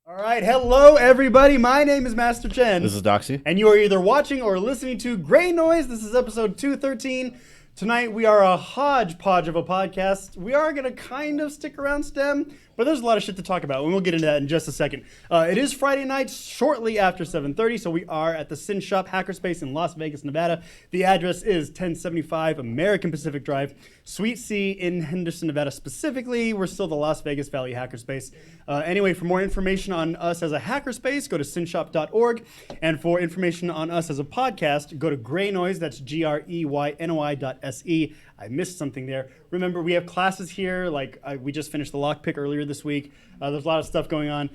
All right, hello everybody. My name is Master Chen. This is Doxy. And you are either watching or listening to Greynoise. This is episode 213. Tonight we are a hodgepodge of a podcast. We are going to kind of stick around STEM, but there's a lot of shit to talk about, and we'll get into that in just a second. It is Friday night, shortly after 7:30, so we are at the SYN Shop Hackerspace in Las Vegas, Nevada. The address is 1075 American Pacific Drive, Suite C in Henderson, Nevada specifically. We're still the Las Vegas Valley Hackerspace. Anyway, for more information on us as a hackerspace, go to synshop.org. And for information on us as a podcast, go to Greynoise, that's GREYNOI.SE. I missed something there. Remember, we have classes here. We just finished the lockpick earlier this week. There's a lot of stuff going on.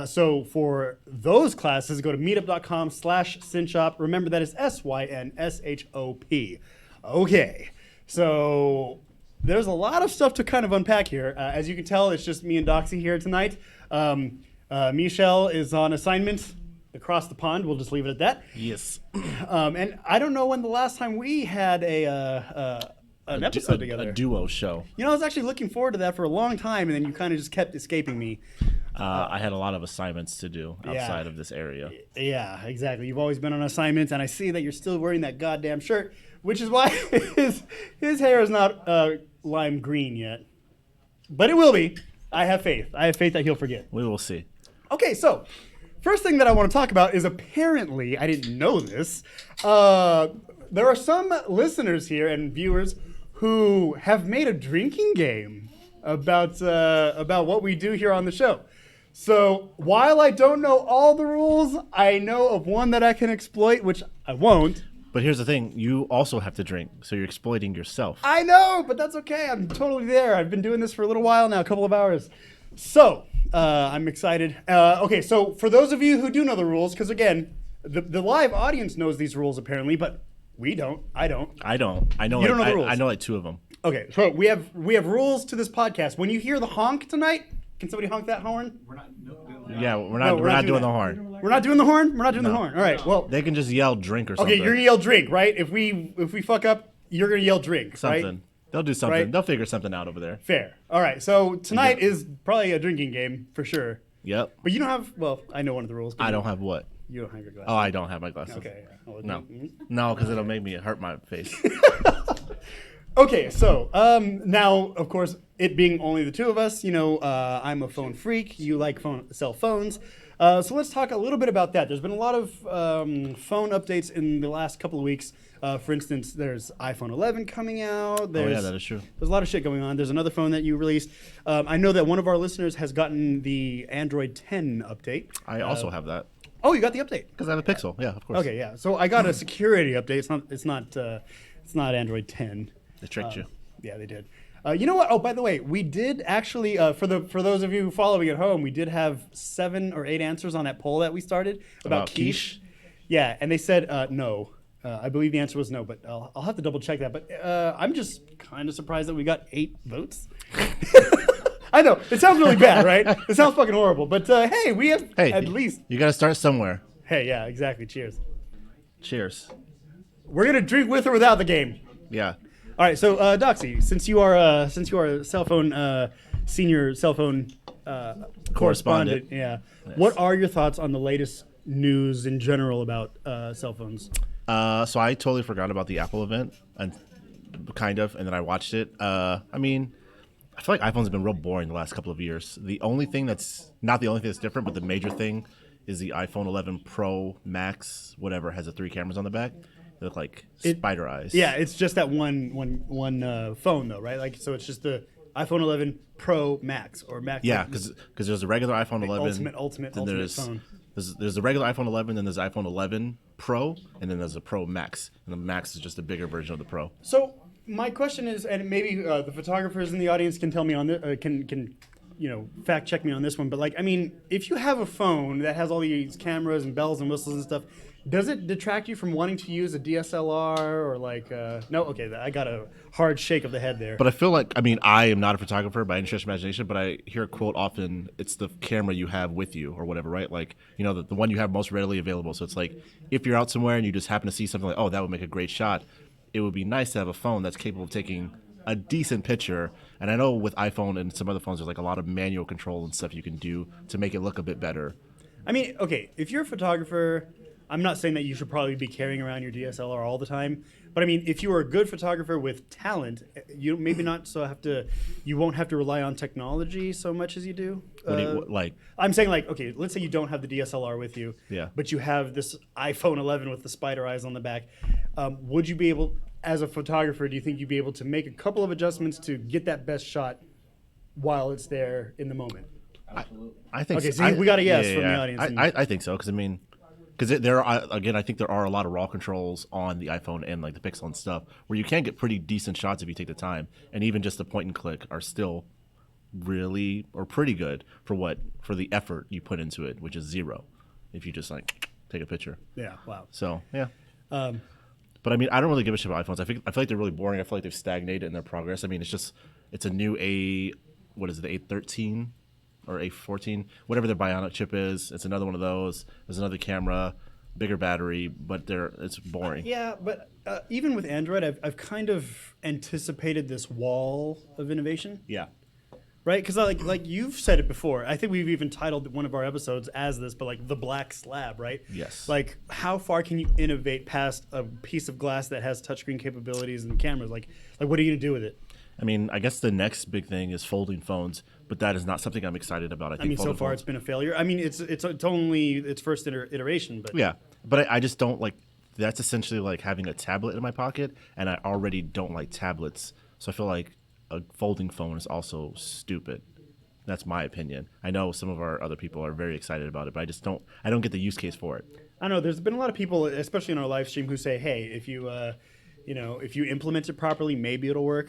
So for those classes, go to meetup.com/synshop. Remember, that is SYNSHOP. Okay, so there's a lot of stuff to kind of unpack here. As you can tell, it's just me and Doxy here tonight. Michelle is on assignment across the pond. We'll just leave it at that. Yes. And I don't know when the last time we had an episode together. A duo show. You know, I was actually looking forward to that for a long time, and then you kind of just kept escaping me. I had a lot of assignments to do outside of this area. Yeah, exactly. You've always been on assignments, and I see that you're still wearing that goddamn shirt, which is why his hair is not lime green yet. But it will be. I have faith. I have faith that he'll forget. We will see. Okay, so first thing that I want to talk about is apparently, I didn't know this, there are some listeners here and viewers who have made a drinking game about what we do here on the show. So while I don't know all the rules, I know of one that I can exploit, which I won't. But here's the thing. You also have to drink, so you're exploiting yourself. I know, but that's okay. I'm totally there. I've been doing this for a little while now, a couple of hours. So I'm excited. Okay, so for those of you who do know the rules, because again, the live audience knows these rules apparently, but we don't. I don't. I know. You don't know the rules. I know like two of them. Okay, so we have rules to this podcast. When you hear the honk tonight, can somebody honk that horn? We're not doing the horn. We're not doing the horn? We're not doing the horn. All right, well. They can just yell drink or something. Okay, you're going to yell drink, right? If we fuck up, you're going to yell drink, something. Right? They'll do something. Right? They'll figure something out over there. Fair. All right, so tonight is probably a drinking game for sure. Yep. But you don't have, well, I know one of the rules. I don't have what? You don't have your glasses. Oh, I don't have my glasses. Okay. Well, no, because it'll make me hurt my face. Okay, so now, of course, it being only the two of us, you know, I'm a phone freak. You like cell phones. So let's talk a little bit about that. There's been a lot of phone updates in the last couple of weeks. For instance, there's iPhone 11 coming out. Oh, yeah, that is true. There's a lot of shit going on. There's another phone that you released. I know that one of our listeners has gotten the Android 10 update. I also have that. Oh, you got the update? Because I have a Pixel. Yeah, of course. Okay, yeah. So I got a security update. It's not Android 10. They tricked you. Yeah, they did. You know what? Oh, by the way, we did actually, for those of you following at home, we did have 7 or 8 answers on that poll that we started about quiche. Yeah, and they said no. I believe the answer was no, but I'll have to double check that. But I'm just kind of surprised that we got 8 votes. I know, it sounds really bad, right? It sounds fucking horrible. But hey, we have at least. You got to start somewhere. Hey, yeah, exactly. Cheers. Cheers. We're gonna drink with or without the game. Yeah. All right, so Doxy, since you are a cell phone senior cell phone correspondent, yeah, yes. What are your thoughts on the latest news in general about cell phones? So I totally forgot about the Apple event, and then I watched it. I mean, I feel like iPhones have been real boring the last couple of years. The only thing that's not the only thing that's different, but the major thing is the iPhone 11 Pro Max, whatever, has the 3 cameras on the back. They look like spider eyes. Yeah, it's just that one phone though, right? Like, so it's just the iPhone 11 Pro Max or Max. Yeah, because there's a regular iPhone 11. Ultimate phone. There's the regular iPhone 11, then there's iPhone 11 Pro, and then there's a Pro Max. And the Max is just a bigger version of the Pro. So my question is, and maybe the photographers in the audience can tell me on this, can fact check me on this one. But like, I mean, if you have a phone that has all these cameras and bells and whistles and stuff, does it detract you from wanting to use a DSLR or like? No, okay, I got a hard shake of the head there. But I feel like, I mean, I am not a photographer by any stretch of imagination, but I hear a quote often, it's the camera you have with you or whatever, right? Like, the one you have most readily available. So it's like, if you're out somewhere and you just happen to see something like, oh, that would make a great shot, it would be nice to have a phone that's capable of taking a decent picture. And I know with iPhone and some other phones, there's like a lot of manual control and stuff you can do to make it look a bit better. I mean, okay, if you're a photographer, I'm not saying that you should probably be carrying around your DSLR all the time, but I mean, if you are a good photographer with talent, you maybe not you won't have to rely on technology so much as you do. What do you, like? I'm saying like, okay, let's say you don't have the DSLR with you, Yeah. but you have this iPhone 11 with the spider eyes on the back. Would you be able, as a photographer, do you think you'd be able to make a couple of adjustments to get that best shot while it's there in the moment? I think okay, so. we got a yes from the audience. I think so, because I mean, there are, again, I think there are a lot of raw controls on the iPhone and like the Pixel and stuff where you can get pretty decent shots if you take the time, and even just the point and click are still really or pretty good for the effort you put into it, which is zero if you just like take a picture. Yeah, wow. So yeah. But I mean, I don't really give a shit about iPhones. I feel like they're really boring. I feel like they've stagnated in their progress. I mean, it's a new A13 or A14, whatever their Bionic chip is. It's another one of those. There's another camera, bigger battery, but it's boring. Yeah, but even with Android, I've kind of anticipated this wall of innovation. Yeah. Right? Because like you've said it before. I think we've even titled one of our episodes as this, but like the black slab, right? Yes. Like how far can you innovate past a piece of glass that has touchscreen capabilities and cameras? Like what are you going to do with it? I mean, I guess the next big thing is folding phones, but that is not something I'm excited about. I think so far it's been a failure. I mean, it's only its first iteration, but yeah. But I just don't like. That's essentially like having a tablet in my pocket, and I already don't like tablets. So I feel like a folding phone is also stupid. That's my opinion. I know some of our other people are very excited about it, but I don't get the use case for it. I don't know. There's been a lot of people, especially in our live stream, who say, "Hey, if you implement it properly, maybe it'll work."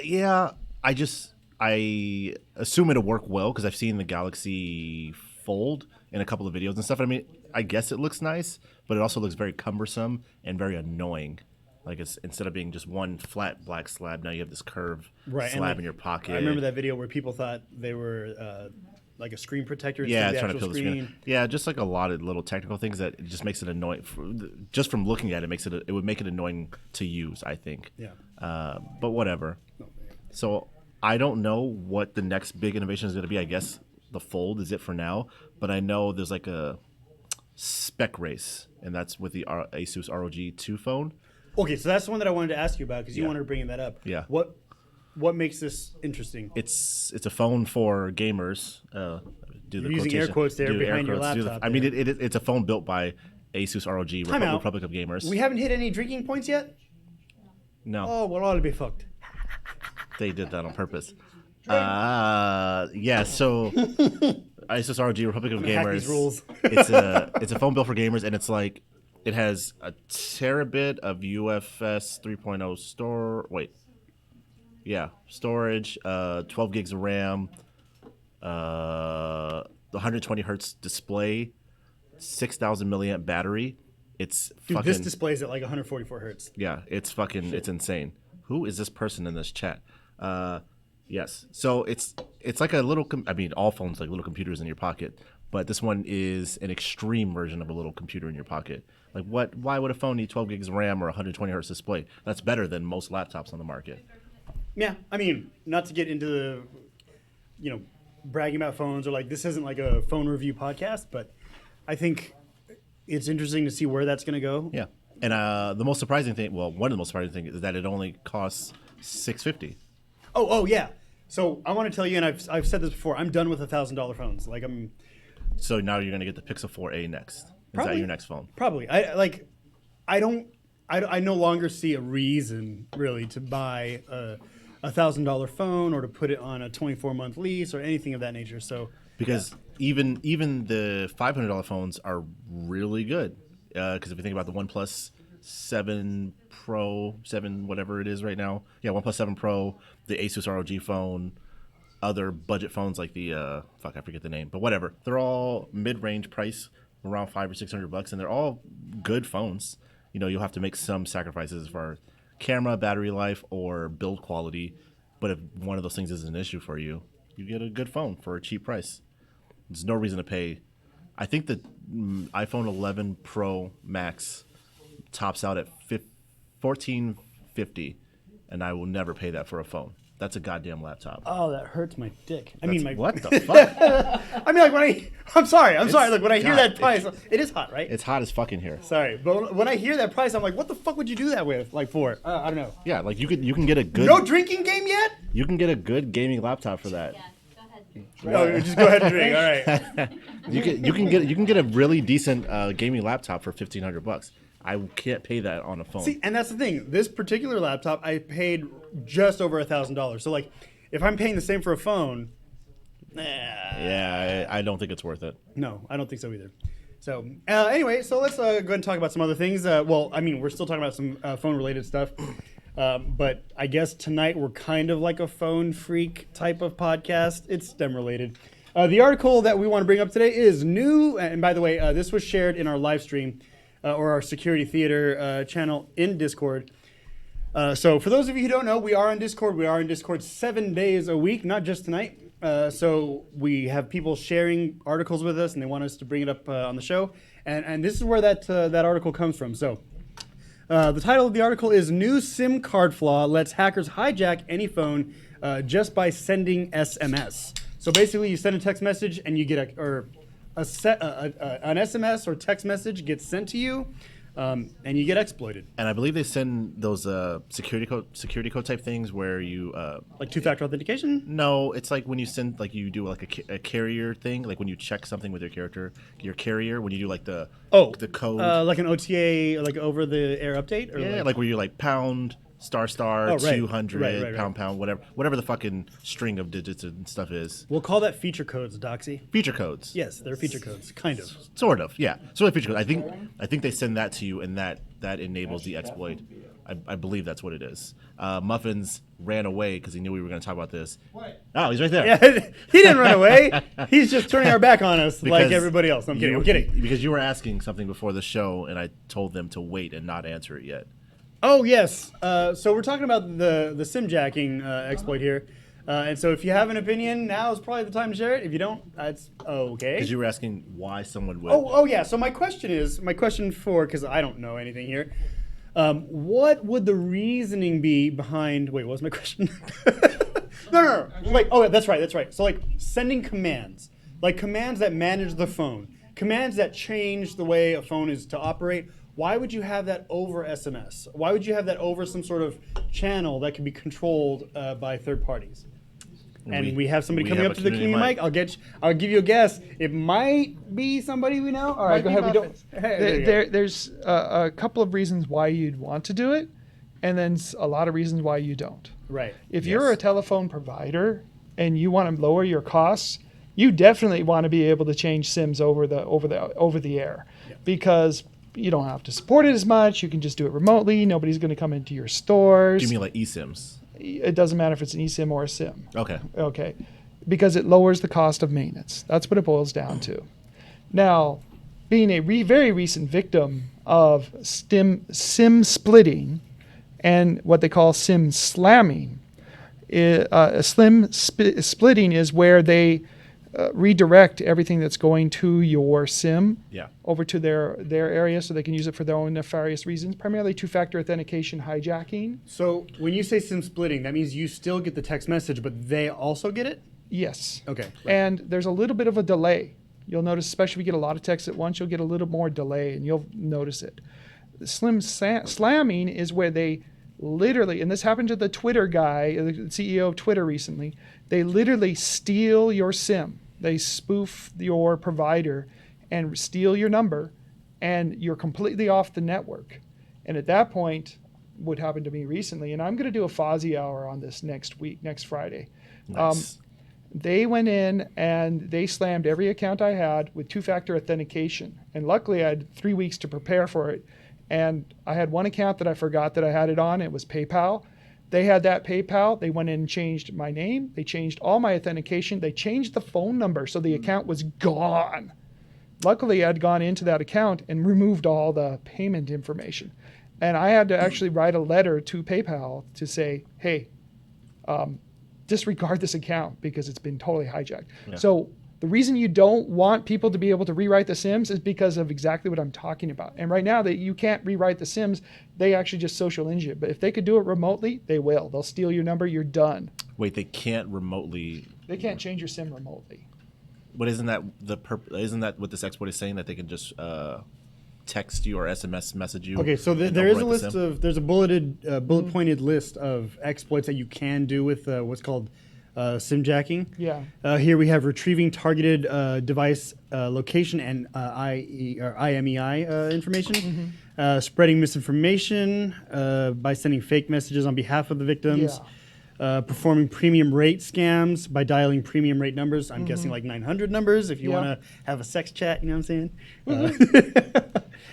Yeah, I assume it'll work well because I've seen the Galaxy Fold in a couple of videos and stuff. I mean, I guess it looks nice, but it also looks very cumbersome and very annoying. Like it's instead of being just one flat black slab, now you have this curved slab in your pocket. I remember that video where people thought they were like a screen protector. Yeah, instead trying of the to actual peel the screen. Yeah, just like a lot of little technical things that it just makes it annoying. Just from looking at it, it would make it annoying to use, I think. Yeah. But whatever. So I don't know what the next big innovation is going to be. I guess the Fold is it for now, but I know there's like a spec race, and that's with the Asus ROG 2 phone. Okay, so that's the one that I wanted to ask you about because you wanted to bring that up. Yeah. What makes this interesting? It's a phone for gamers. You're using air quotes there behind your laptop. I mean, it's a phone built by Asus ROG, Republic of Gamers. We haven't hit any drinking points yet? No. Oh, well, ought to be fucked. They did that on purpose. Yeah, so Asus ROG, Republic of Gamers. Hack these rules. It's a phone built for gamers, and it's like it has a terabit of UFS 3.0 storage, 12 gigs of RAM, the 120 hertz display, 6,000 milliamp battery. It's fucking. This display's at like 144 hertz. Yeah, it's insane. Who is this person in this chat? Yes. So it's like a little. I mean, all phones like little computers in your pocket, but this one is an extreme version of a little computer in your pocket. Like what? Why would a phone need 12 gigs of RAM or 120 hertz display? That's better than most laptops on the market. Yeah, I mean, not to get into the, bragging about phones or like this isn't like a phone review podcast, but I think it's interesting to see where that's going to go. Yeah, and the most surprising thing, one of the most surprising things is that it only costs $650. Oh yeah. So I want to tell you, and I've said this before, I'm done with $1,000 phones. Like I'm. So now you're going to get the Pixel 4a next. Is that your next phone? Probably. I no longer see a reason really to buy a $1,000 phone or to put it on a 24-month lease or anything of that nature. So because even the $500 phones are really good. Because if you think about the OnePlus 7 Pro, 7 whatever it is right now, OnePlus 7 Pro, the Asus ROG phone, other budget phones like the I forget the name, but whatever. They're all mid-range price, around $500 or $600, and they're all good phones. You'll have to make some sacrifices for camera, battery life, or build quality. But if one of those things is an issue for you, you get a good phone for a cheap price. There's no reason to pay. I think the iPhone 11 Pro Max tops out at $1,450, and I will never pay that for a phone. That's a goddamn laptop. Oh, that hurts my dick. What the fuck? I mean, like I'm sorry. Like when I hear that price, it is hot, right? It's hot as fucking here. Sorry, but when I hear that price, I'm like, what the fuck would you do that with? Like for? I don't know. Yeah, like you can get a good. No drinking game yet? You can get a good gaming laptop for that. Yeah, go ahead. No, just go ahead and drink. All right. You can get a really decent gaming laptop for $1,500. I can't pay that on a phone. See, and that's the thing. This particular laptop, I paid just over $1,000. So like, if I'm paying the same for a phone, yeah, I don't think it's worth it. No, I don't think so either. So anyway, so let's go ahead and talk about some other things. Well, I mean, we're still talking about some phone-related stuff. But I guess tonight we're kind of like a phone freak type of podcast. It's STEM-related. The article that we want to bring up today is new. And by the way, this was shared in our live stream or our Security Theater channel in Discord. So for those of you who don't know, we are on Discord. We are in Discord 7 days a week, not just tonight. So we have people sharing articles with us, and they want us to bring it up on the show. And this is where that article comes from. So the title of the article is "New SIM Card Flaw Lets Hackers Hijack Any Phone Just by Sending SMS." So basically, you send a text message, and you get an SMS or text message gets sent to you, and you get exploited. And I believe they send those security code type things where you Like two-factor authentication? No, it's like when you send, like you do like a carrier thing, like when you check something with your carrier, when you do like the code, like an OTA, like over the air update, or like where you like pound star right. 200 Right. pound whatever the fucking string of digits and stuff is. We'll call that feature codes, Doxy. Feature codes. Yes, they're feature codes, kind of. Sort of, yeah. Sort of feature codes. I think they send that to you, and that enables the exploit. I believe that's what it is. Muffins ran away because he knew we were going to talk about this. What? Oh, he's right there. Yeah, he didn't run away. He's just turning our back on us like everybody else. I'm kidding. Because you were asking something before the show, and I told them to wait and not answer it yet. Oh, yes. So we're talking about the SIM jacking exploit here. And so if you have an opinion, now is probably the time to share it. If you don't, it's okay. Because you were asking why someone would. Oh, yeah. So my question for, because I don't know anything here, what would the reasoning be behind, wait, what was my question? No. Wait, oh, that's right. So like sending commands, like commands that manage the phone, commands that change the way a phone is to operate. Why would you have that over SMS? Why would you have that over some sort of channel that can be controlled by third parties? And we have somebody coming up to the community mic. I'll give you a guess. It might be somebody we know. All right, go ahead. There's a couple of reasons why you'd want to do it, and then a lot of reasons why you don't. Right. If you're a telephone provider and you want to lower your costs, you definitely want to be able to change SIMs over the air, because you don't have to support it as much. You can just do it remotely. Nobody's going to come into your stores. Do you mean like eSIMs? It doesn't matter if it's an eSIM or a SIM. Okay. Because it lowers the cost of maintenance. That's what it boils down to. Now, being a very recent victim of SIM splitting and what they call SIM slamming, splitting is where they redirect everything that's going to your SIM over to their area so they can use it for their own nefarious reasons, primarily two-factor authentication hijacking. So when you say SIM splitting, that means you still get the text message, but they also get it? Yes. Okay. And there's a little bit of a delay. You'll notice, especially if you get a lot of texts at once, you'll get a little more delay, and you'll notice it. The slamming is where they literally, and this happened to the Twitter guy, the CEO of Twitter recently, they literally steal your SIM. They spoof your provider and steal your number, and you're completely off the network. And at that point, what happened to me recently, and I'm going to do a Fozzie hour on this next Friday. Nice. They went in and they slammed every account I had with two-factor authentication. And luckily I had 3 weeks to prepare for it. And I had one account that I forgot that I had it on. It was PayPal. They had that PayPal. They went in and changed my name. They changed all my authentication. They changed the phone number, so the account was gone. Luckily, I'd gone into that account and removed all the payment information. And I had to actually write a letter to PayPal to say, hey, disregard this account because it's been totally hijacked. Yeah. So the reason you don't want people to be able to rewrite the SIMs is because of exactly what I'm talking about. And right now that you can't rewrite the SIMs, they actually just social engineer it. But if they could do it remotely, they will. They'll steal your number, you're done. Wait, they can't remotely... They can't change your SIM remotely. But isn't that what this exploit is saying, that they can just text you or SMS message you? Okay, so there is a list of, there's a bullet pointed list of exploits that you can do with what's called SIM jacking. Yeah. Here we have retrieving targeted device location and IMEI information, spreading misinformation by sending fake messages on behalf of the victims. Yeah. Performing premium rate scams by dialing premium rate numbers. I'm guessing like 900 numbers if you want to have a sex chat, you know what I'm saying?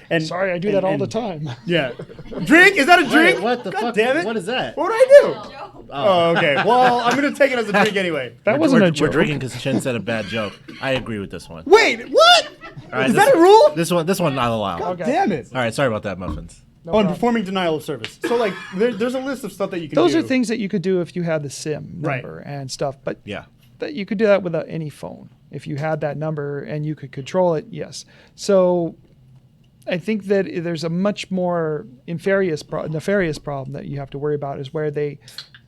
And sorry, I do that all the time. Yeah. Drink? Is that a drink? Wait, what the God fuck? Damn it. What is that? What did I do? Oh, okay. Well, I'm going to take it as a drink anyway. That wasn't a joke. We're drinking because Chen said a bad joke. I agree with this one. Wait, what? All right, is that a rule? This one not allowed. God damn it. All right, sorry about that, Muffins. No and problem. performing denial of service. So, like, there's a list of stuff that you can Those do. are things that you could do if you had the SIM number and stuff. But yeah, that you could do that with any phone. If you had that number and you could control it, yes. So I think that there's a much more nefarious problem that you have to worry about is where they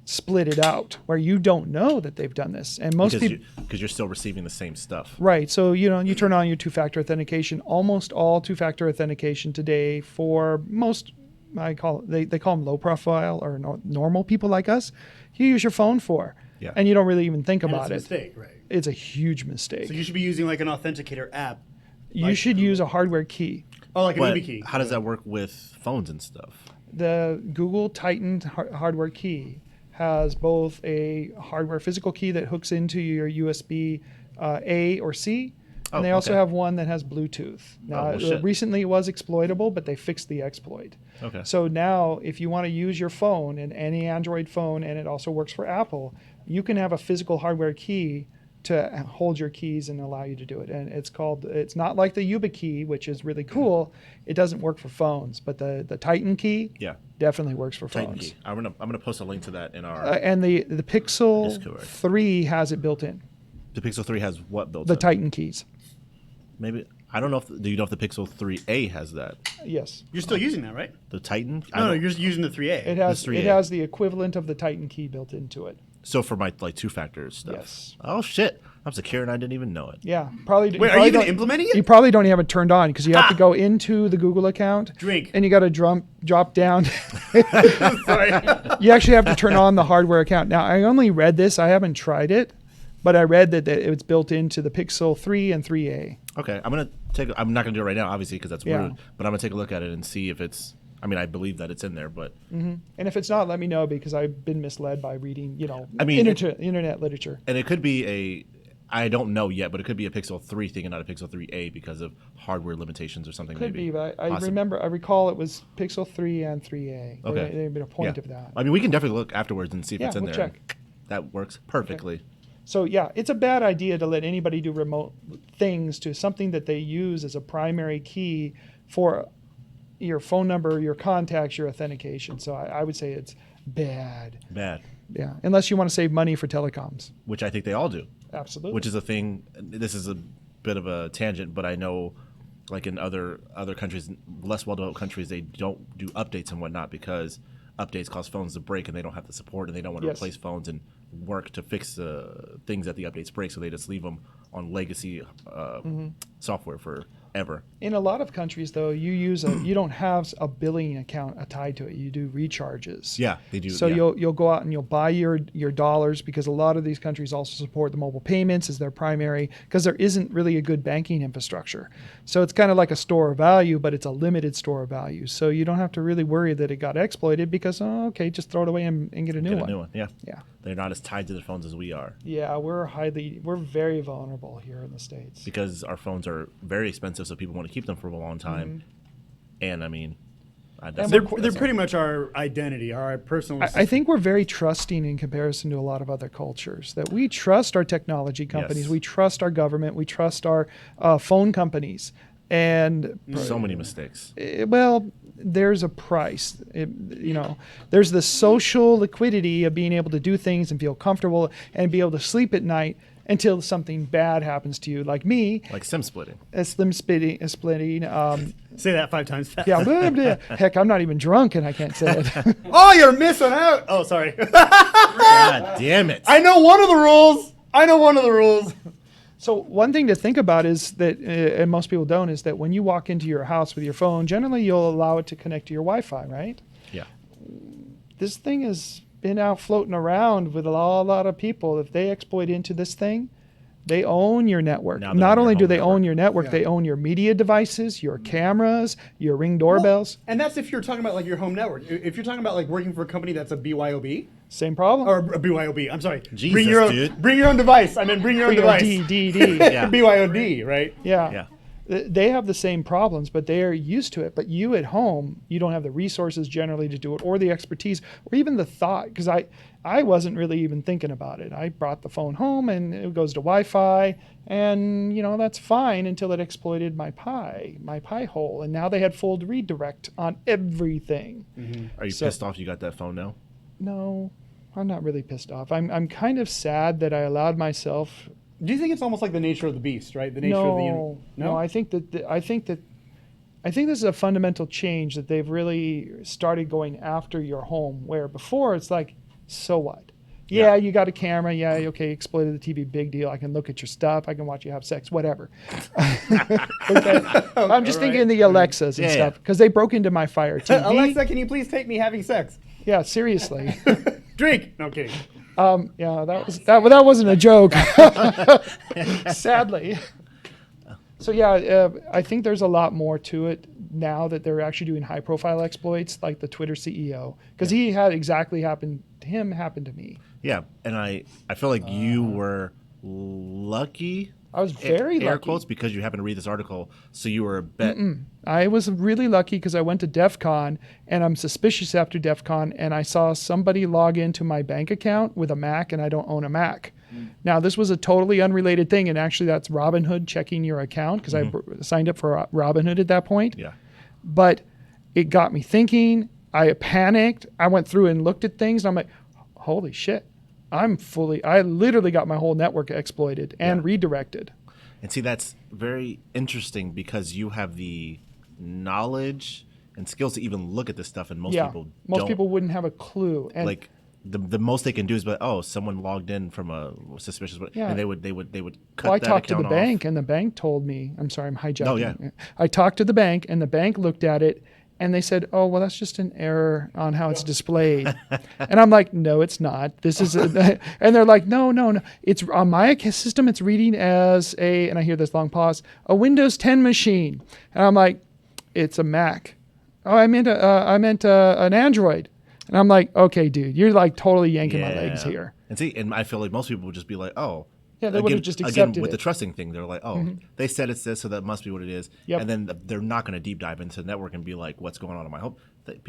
split it out, where you don't know that they've done this. And most people... Because you're still receiving the same stuff. Right. So, you turn on your two-factor authentication. Almost all two-factor authentication today for most, they call them low profile or normal people like us, you use your phone for. Yeah. And you don't really even think about it. It's a mistake, right? It's a huge mistake. So you should be using like an authenticator app. You should use a hardware key. Oh, like an But YubiKey. how does that work with phones and stuff? The Google Titan hardware key has both a hardware physical key that hooks into your USB A or C, and they also have one that has Bluetooth. Now, recently it was exploitable, but they fixed the exploit. Okay. So now, if you want to use your phone, and any Android phone, and it also works for Apple, you can have a physical hardware key to hold your keys and allow you to do it. And it's not like the YubiKey, which is really cool. It doesn't work for phones, but the Titan key definitely works for Titan phones. key. I'm gonna post a link to that in our and the Pixel Discord. 3 has it built in. The Pixel 3 has what built in? The Titan keys. Maybe I don't know if do you know if the Pixel 3A has that? Yes. You're still using that, right? The Titan? No, you're just using the 3A. It has The 3A. it has the equivalent of the Titan key built into it. So for my two-factor stuff. Yes. Oh shit! I'm secure and I didn't even know it. Yeah, probably. Wait, are you even implementing it? You probably don't have it turned on because you have to go into the Google account. Drink. And you got to drop down. Sorry. You actually have to turn on the hardware account. Now, I only read this. I haven't tried it, but I read that it's built into the Pixel 3 and 3A. Okay, I'm not gonna do it right now, obviously, because that's rude. But I'm gonna take a look at it and see if it's. I mean, I believe that it's in there, but. And if it's not, let me know because I've been misled by reading, internet literature. And it could be I don't know yet, but it could be a Pixel 3 thing and not a Pixel 3A because of hardware limitations or something. Could maybe. be, but I recall it was Pixel 3 and 3A. Okay. There had been a point of that. I mean, we can definitely look afterwards and see if it's in we'll there. check. That works perfectly. Okay. So yeah, it's a bad idea to let anybody do remote things to something that they use as a primary key for your phone number, your contacts, your authentication. So I would say it's bad. Bad. Yeah, unless you want to save money for telecoms. Which I think they all do. Absolutely. Which is a thing. This is a bit of a tangent, but I know, like in other countries, less well-developed countries, they don't do updates and whatnot because updates cause phones to break and they don't have the support and they don't want to replace phones and work to fix things that the updates break, so they just leave them on legacy software for ever. In a lot of countries, though, you don't have a billing account tied to it. You do recharges. Yeah, they do. So yeah. you'll go out and you'll buy your dollars, because a lot of these countries also support the mobile payments as their primary, because there isn't really a good banking infrastructure. So it's kind of like a store of value, but it's a limited store of value. So you don't have to really worry that it got exploited, because okay, just throw it away and get a new one. Yeah. Yeah. They're not as tied to their phones as we are. Yeah, we're very vulnerable here in the States. Because our phones are very expensive, so people want to keep them for a long time. And I mean, They're pretty much our identity, our personal. I think we're very trusting in comparison to a lot of other cultures. That we trust our technology companies, Yes. we trust our government, we trust our phone companies, and so many mistakes. well, there's a price. There's the social liquidity of being able to do things and feel comfortable and be able to sleep at night until something bad happens to you, like me. Like SIM splitting. Splitting. Say that 5 times fast. Yeah, blah, blah. Heck, I'm not even drunk and I can't say it. Oh, you're missing out. Oh, sorry. God damn it. I know one of the rules. So one thing to think about is that, and most people don't, is that when you walk into your house with your phone, generally you'll allow it to connect to your Wi-Fi, right? Yeah. This thing has been out floating around with a lot of people. If they exploit into this thing, they own your network. Now they're Not on your only do home they network. own your network, Yeah. they own your media devices, your cameras, your Ring doorbells. And that's if you're talking about like your home network. If you're talking about like working for a company that's a BYOB Same problem. or a BYOB, I'm sorry. Jesus, bring your own, dude. Bring your own device. I mean, bring your own device. DD. Yeah. BYOD, right? Yeah. Yeah. They have the same problems, but they are used to it. But you at home, you don't have the resources generally to do it, or the expertise, or even the thought. Because I wasn't really even thinking about it. I brought the phone home, and it goes to Wi-Fi, and that's fine until it exploited my Pi hole, and now they had full redirect on everything. Are you pissed off you got that phone now? No, I'm not really pissed off. I'm kind of sad that I allowed myself. Do you think it's almost like the nature of the beast, right? The nature of the No, I think that this is a fundamental change, that they've really started going after your home, where before it's like, so what? Yeah, you got a camera. Yeah, okay, exploited the TV, big deal. I can look at your stuff. I can watch you have sex, whatever. Okay. I'm just thinking the Alexas and Yeah, stuff, because they broke into my Fire TV. Alexa, can you please take me having sex? Yeah, seriously. Drink. No kidding. Yeah, that wasn't a joke. Sadly. So yeah, I think there's a lot more to it now that they're actually doing high-profile exploits, like the Twitter CEO, because he had exactly happened to him happened to me. Yeah, and I feel like you were lucky. I was very air lucky. quotes, because you happened to read this article, so you were a bet. I was really lucky because I went to DEF CON, and I'm suspicious after DEF CON, and I saw somebody log into my bank account with a Mac, and I don't own a Mac. Now, this was a totally unrelated thing, and actually that's Robinhood checking your account, because I signed up for Robinhood at that point. Yeah. But it got me thinking. I panicked. I went through and looked at things, and I'm like, holy shit. I literally got my whole network exploited and redirected. And see, that's very interesting, because you have the knowledge and skills to even look at this stuff, and most people don't. People wouldn't have a clue. And Like the most they can do is, someone logged in from a suspicious, and they would cut I that talked to the account bank, off. and the bank told me, I'm sorry, I'm hijacking. No, yeah. I talked to the bank, and the bank looked at it, and they said, oh, well, that's just an error on how it's displayed. And I'm like, no, it's not. This is, and they're like, no. It's on my system, it's reading as and I hear this long pause, a Windows 10 machine. And I'm like, it's a Mac. Oh, I meant an Android. And I'm like, okay, dude, you're like totally yanking my legs here. And see, and I feel like most people would just be like, oh. Yeah, they would have just again, accepted with it. the trusting thing, they're like, oh, they said it's this, so that must be what it is. Yep. And then they're not going to deep dive into the network and be like, what's going on in my home?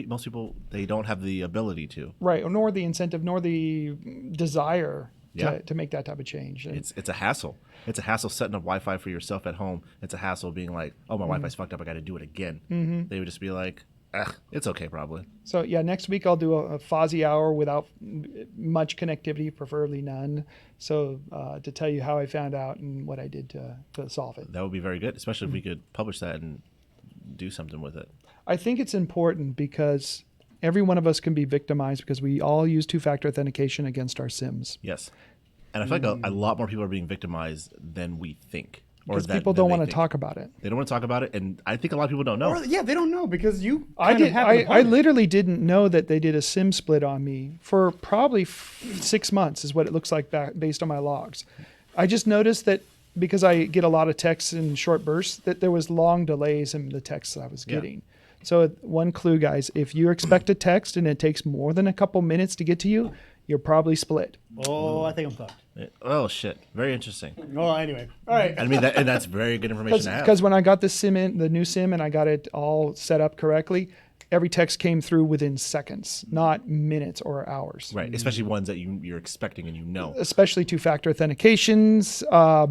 Most people, they don't have the ability to. Right, nor the incentive, nor the desire Yeah. to make that type of change. And It's a hassle. It's a hassle setting up Wi-Fi for yourself at home. It's a hassle being like, oh, my Wi-Fi's fucked up. I got to do it again. They would just be like, it's okay, probably. So yeah, next week I'll do a Fozzie hour without much connectivity, preferably none. So to tell you how I found out and what I did to solve it. That would be very good, especially if we could publish that and do something with it. I think it's important because every one of us can be victimized because we all use two-factor authentication against our SIMs. Yes. And I feel like a lot more people are being victimized than we think. or Because that people that don't they want to think. talk about it. They don't want to talk about it, and I think a lot of people don't know. Or, yeah, they don't know because you. I kind of did. happen I upon it. literally didn't know that they did a SIM split on me for probably 6 months, is what it looks like back based on my logs. I just noticed that because I get a lot of texts in short bursts, that there was long delays in the texts I was Yeah. getting. So one clue, guys, if you expect a text and it takes more than a couple minutes to get to you, you're probably split. Oh, I think I'm fucked. Oh shit! Very interesting. Well, anyway, all right. I mean, that's very good information to have. Because when I got the SIM in, the new SIM, and I got it all set up correctly, every text came through within seconds, not minutes or hours. Right, especially ones that you're expecting and you know. Especially two-factor authentications,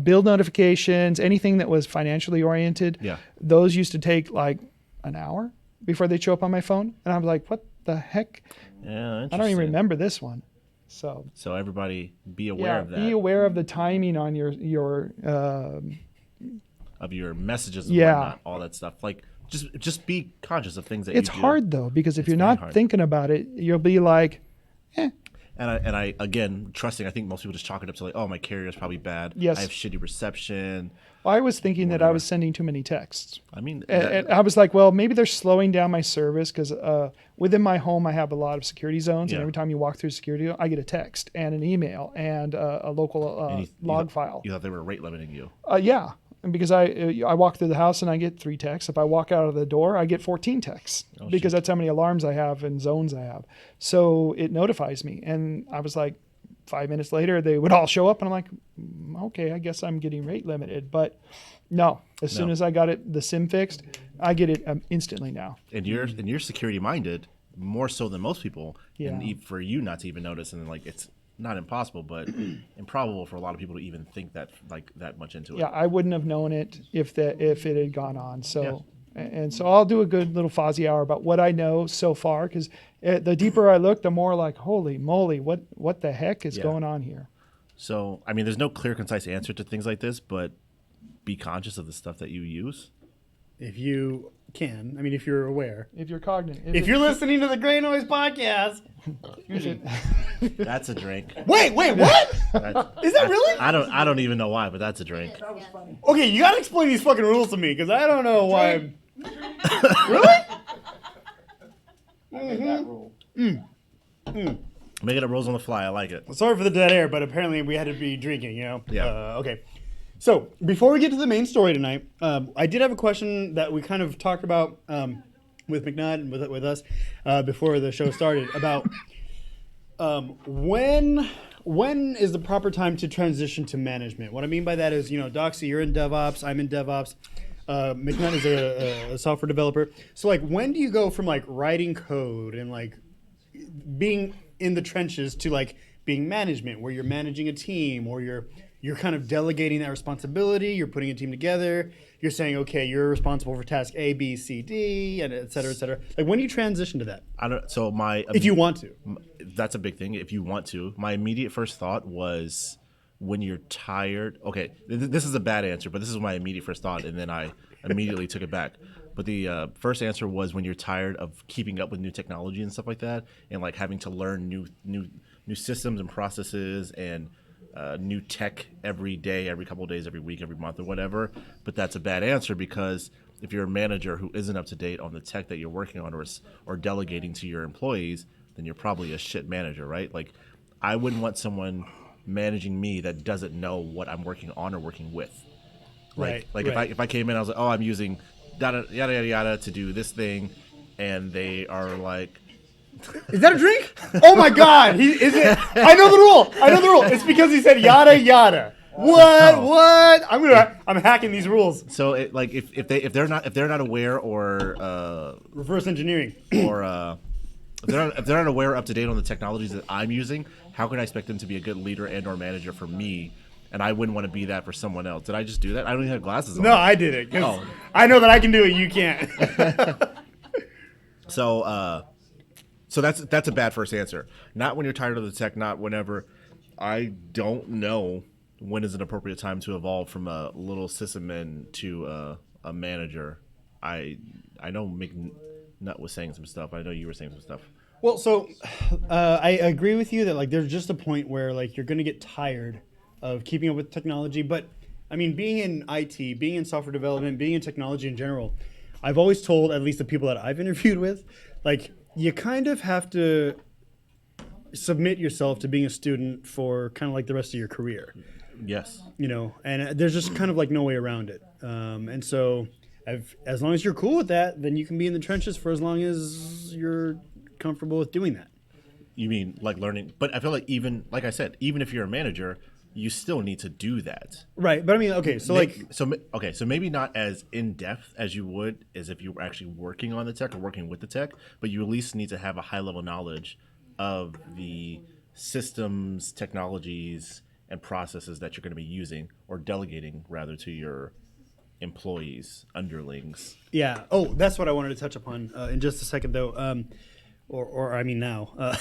bill notifications, anything that was financially oriented. Yeah. Those used to take like an hour before they show up on my phone, and I'm like, what the heck? Yeah, I don't even interesting. remember this one. So So everybody, be aware of that. be aware of the timing on your of your messages and Yeah. whatnot, all that stuff. Like, just be conscious of things that It's you do. hard though, because if It's you're very not hard. thinking about it, you'll be like, And I again trusting. I think most people just chalk it up to like, oh, my carrier is probably bad. Yes. I have shitty reception. I was thinking that I was sending too many texts. I mean, And I was like, well, maybe they're slowing down my service because within my home, I have a lot of security zones. And Yeah. every time you walk through security, I get a text and an email and a local and log file. You thought they were rate limiting you. Yeah. And because I walk through the house and I get 3 texts. If I walk out of the door, I get 14 texts because that's how many alarms I have and zones I have. So it notifies me. And I was like, 5 minutes later, they would all show up. And I'm like, okay, I guess I'm getting rate limited. But no, as soon as I got the SIM fixed, I get it instantly now. And you're security minded more so than most people. Yeah. And for you not to even notice, and then like it's not impossible, but improbable for a lot of people to even think that much into it. Yeah, I wouldn't have known it if it had gone on. So, and so I'll do a good little Fozzie hour about what I know so far, because the deeper I look, the more like, holy moly, what the heck is going on here? So, I mean, there's no clear, concise answer to things like this, but be conscious of the stuff that you use. If you can, I mean, if you're aware. If you're cognizant, If you're listening to the Greynoise podcast, That's a drink. wait, what? Is that really? I don't even know why, but that's a drink. Okay, you gotta explain these fucking rules to me because I don't know why. Really? Making up rules on the fly. I like it. Sorry for the dead air, but apparently we had to be drinking, you know? Yeah. Okay. So, before we get to the main story tonight, I did have a question that we kind of talked about with McNutt and with us before the show started about when is the proper time to transition to management? What I mean by that is, you know, Doxy, you're in DevOps, I'm in DevOps. McNutt is a software developer. So, like, when do you go from, like, writing code and, like, being in the trenches to, like, being management, where you're managing a team, or you're kind of delegating that responsibility, you're putting a team together, you're saying, okay, you're responsible for task A, B, C, D, and et cetera, et cetera. Like, when do you transition to that? I don't. So If you want to. that's a big thing. If you want to, my immediate first thought was when you're tired. Okay, this is a bad answer, but this is my immediate first thought, and then I immediately took it back. But the first answer was when you're tired of keeping up with new technology and stuff like that, and like having to learn new systems and processes and new tech every day, every couple of days, every week, every month, or whatever. But that's a bad answer, because if you're a manager who isn't up to date on the tech that you're working on or delegating to your employees, then you're probably a shit manager, right? Like, I wouldn't want someone managing me that doesn't know what I'm working on or working with. Right. If I came in, I was like, oh, I'm using yada yada yada yada to do this thing, and they are like, Is that a drink? Oh my God! Is it? I know the rule. It's because he said yada yada. What? I'm hacking these rules. so it, like if they're not aware or Reverse engineering. or if they're not aware or up to date on the technologies that I'm using, how can I expect them to be a good leader and or manager for me? And I wouldn't want to be that for someone else. Did I just do that? I don't even have glasses on. No, I did it. 'Cause Oh. I know that I can do it. You can't. So that's a bad first answer. Not when you're tired of the tech, not whenever. I don't know when is an appropriate time to evolve from a little sysadmin to a manager. I know McNutt was saying some stuff. I know you were saying some stuff. Well, so I agree with you that like there's just a point where like you're gonna get tired of keeping up with technology, but I mean, being in IT, being in software development, being in technology in general, I've always told, at least the people that I've interviewed with, like, you kind of have to submit yourself to being a student for kind of like the rest of your career. Yes. You know, and there's just kind of like no way around it. And so as long as you're cool with that, then you can be in the trenches for as long as you're comfortable with doing that. You mean like learning? But I feel like even, like I said, even if you're a manager, you still need to do that. Right. But I mean, okay, so like... So maybe not as in-depth as you would as if you were actually working on the tech or working with the tech, but you at least need to have a high-level knowledge of the systems, technologies, and processes that you're going to be using or delegating, rather, to your employees, underlings. Yeah. Oh, that's what I wanted to touch upon in just a second, though. Or I mean now.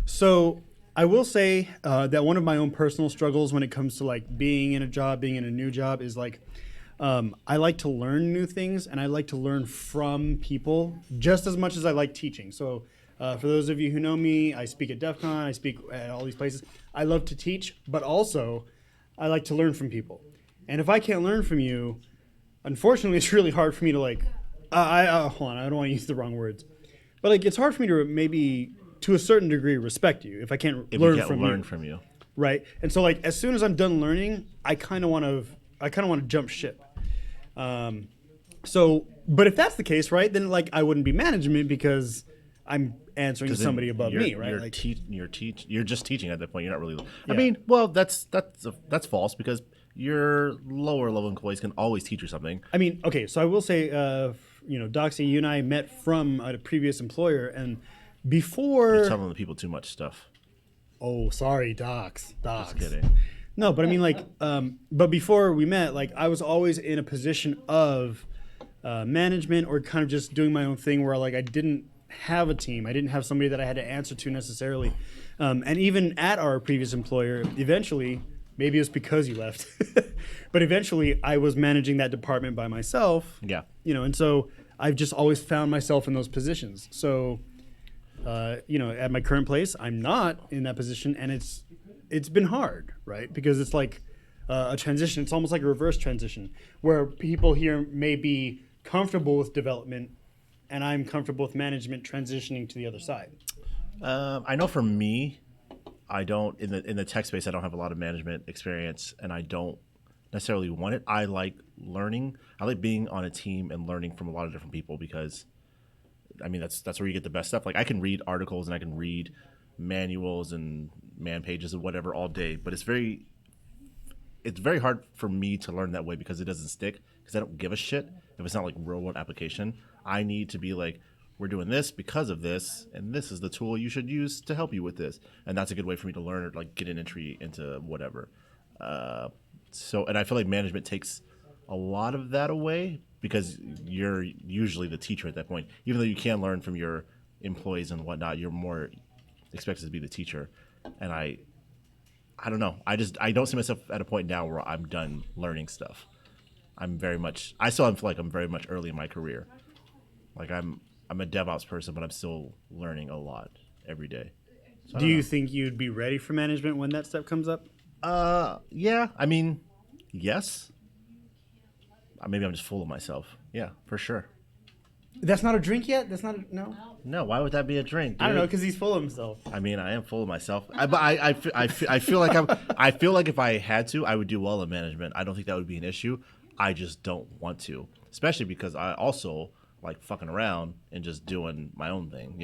So I will say that one of my own personal struggles when it comes to like being in a job, being in a new job, is like I like to learn new things, and I like to learn from people just as much as I like teaching. So for those of you who know me, I speak at DEF CON, I speak at all these places. I love to teach, but also I like to learn from people. And if I can't learn from you, unfortunately, it's really hard for me to like, hold on, I don't want to use the wrong words. But like, it's hard for me to maybe, to a certain degree, respect you if I can't learn from you. Right. And so like, as soon as I'm done learning, I kind of want to jump ship. So, but if that's the case, right, then like I wouldn't be management because I'm answering to somebody above me, right? You're just teaching at that point. You're not really. Yeah. I mean, well, that's false because your lower level employees can always teach you something. I mean, okay, so I will say, Doxy, you and I met from a previous employer, and before... You're telling the people too much stuff. Oh, sorry, Dox. Just kidding. No, but I mean, like, but before we met, like, I was always in a position of management or kind of just doing my own thing where, like, I didn't have a team. I didn't have somebody that I had to answer to necessarily. And even at our previous employer, eventually... Maybe it's because you left, but eventually I was managing that department by myself. Yeah. And so I've just always found myself in those positions. So, at my current place, I'm not in that position, and it's been hard, right? Because it's like a transition. It's almost like a reverse transition, where people here may be comfortable with development, and I'm comfortable with management transitioning to the other side. I know for me, I don't in the tech space. I don't have a lot of management experience, and I don't necessarily want it. I like learning. I like being on a team and learning from a lot of different people because, I mean, that's where you get the best stuff. Like I can read articles and I can read manuals and man pages and whatever all day, but it's very hard for me to learn that way because it doesn't stick. Because I don't give a shit if it's not like real world application. I need to be like, we're doing this because of this, and this is the tool you should use to help you with this. And that's a good way for me to learn or like get an entry into whatever. And I feel like management takes a lot of that away because you're usually the teacher at that point. Even though you can learn from your employees and whatnot, you're more expected to be the teacher. And I don't know. I don't see myself at a point now where I'm done learning stuff. I still feel like I'm very much early in my career. Like I'm a DevOps person, but I'm still learning a lot every day. So Do you think you'd be ready for management when that step comes up? Yeah. I mean, yes. Maybe I'm just full of myself. Yeah, for sure. That's not a drink yet? That's not no? No, why would that be a drink, dude? I don't know, because he's full of himself. I mean, I am full of myself. I feel like if I had to, I would do well in management. I don't think that would be an issue. I just don't want to, especially because I also like fucking around and just doing my own thing,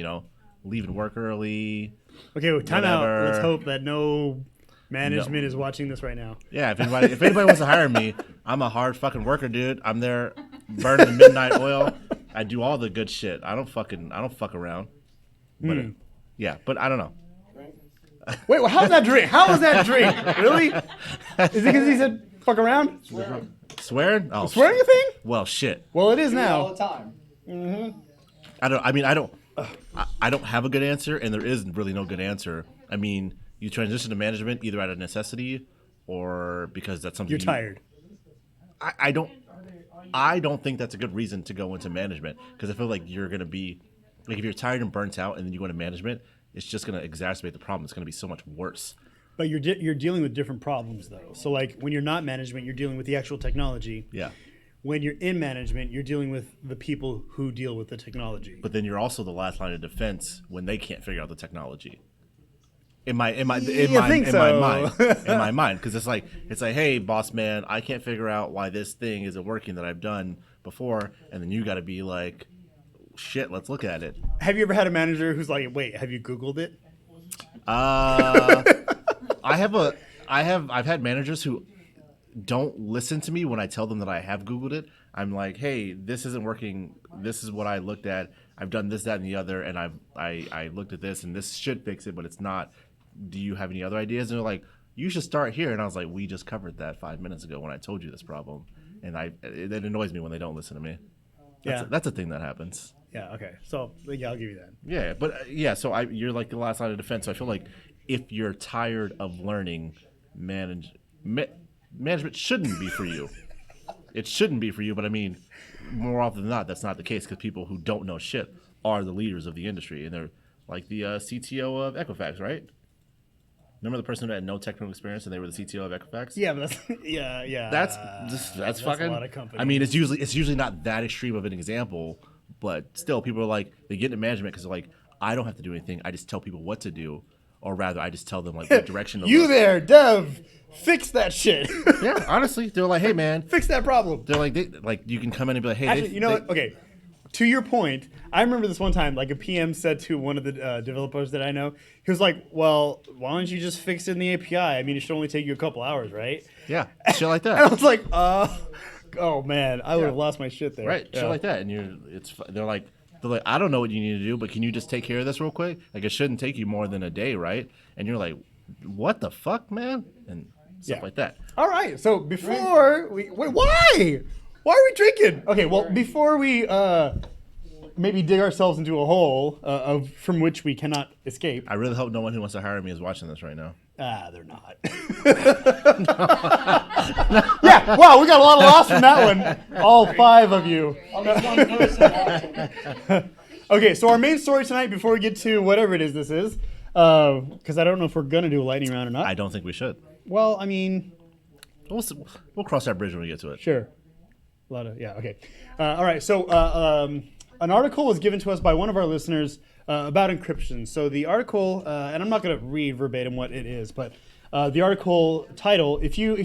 leaving work early. Okay, well, time out. Let's hope that no management is watching this right now. Yeah, if anybody wants to hire me, I'm a hard fucking worker, dude. I'm there burning the midnight oil. I do all the good shit. I don't fuck around. But but I don't know. Wait, well, how's that drink? How was that drink? Really? Is it because he said fuck around? Swearing? Oh, swearing a thing? Well, shit. Well, it is now. All the time. Mm-hmm. I don't have a good answer, and there is really no good answer. I mean, you transition to management either out of necessity or because that's something you're tired. I don't think that's a good reason to go into management because I feel like you're going to be like if you're tired and burnt out and then you go into management, it's just going to exacerbate the problem. It's going to be so much worse. But you're dealing with different problems though. So like when you're not management, you're dealing with the actual technology. Yeah. When you're in management, you're dealing with the people who deal with the technology. But then you're also the last line of defense when they can't figure out the technology. In my mind, because it's like, hey, boss man, I can't figure out why this thing isn't working that I've done before, and then you got to be like, shit, let's look at it. Have you ever had a manager who's like, wait, have you Googled it? I've had managers who don't listen to me when I tell them that I have Googled it. I'm like, hey, this isn't working. This is what I looked at. I've done this, that, and the other, and I looked at this, and this should fix it, but it's not. Do you have any other ideas? And they're like, you should start here. And I was like, we just covered that 5 minutes ago when I told you this problem. And it annoys me when they don't listen to me. That's a thing that happens. Yeah. Okay. So yeah, I'll give you that. Yeah, but so you're like the last line of defense. So I feel like if you're tired of learning, management shouldn't be for you. It shouldn't be for you, but I mean, more often than not, that's not the case because people who don't know shit are the leaders of the industry, and they're like the CTO of Equifax, right? Remember the person who had no technical experience and they were the CTO of Equifax? Yeah, but that's That's fucking. a lot of companies. I mean, it's usually not that extreme of an example, but still, people are like they get into management because they're like, I don't have to do anything. I just tell people what to do, or rather, I just tell them like what direction to you look. there, Dev, fix that shit. Yeah, honestly, they're like, hey man, fix that problem. they're like you can come in and be like, hey, Actually, what? Okay. To your point, I remember this one time, like a PM said to one of the developers that I know, he was like, well, why don't you just fix it in the API? I mean, it should only take you a couple hours, right? Yeah, shit like And I that. was like, oh man, I would have lost my shit there. Right, Yeah. shit like that. And they're like, I don't know what you need to do, but can you just take care of this real quick? Like, it shouldn't take you more than a day, right? And you're like, what the fuck, man? And stuff like that. All right, so before wait, why? Why are we drinking? Okay, well, before we maybe dig ourselves into a hole from which we cannot escape. I really hope no one who wants to hire me is watching this right now. They're not. Yeah, wow, we got a lot of laughs from that one. All 5 of you. Only one person watching. Okay, so our main story tonight, before we get to whatever it is this is, because I don't know if we're going to do a lightning round or not. I don't think we should. Well, I mean... We'll cross that bridge when we get to it. Sure. Okay. All right, so an article was given to us by one of our listeners about encryption. So the article, and I'm not going to read verbatim what it is, but the article title, if you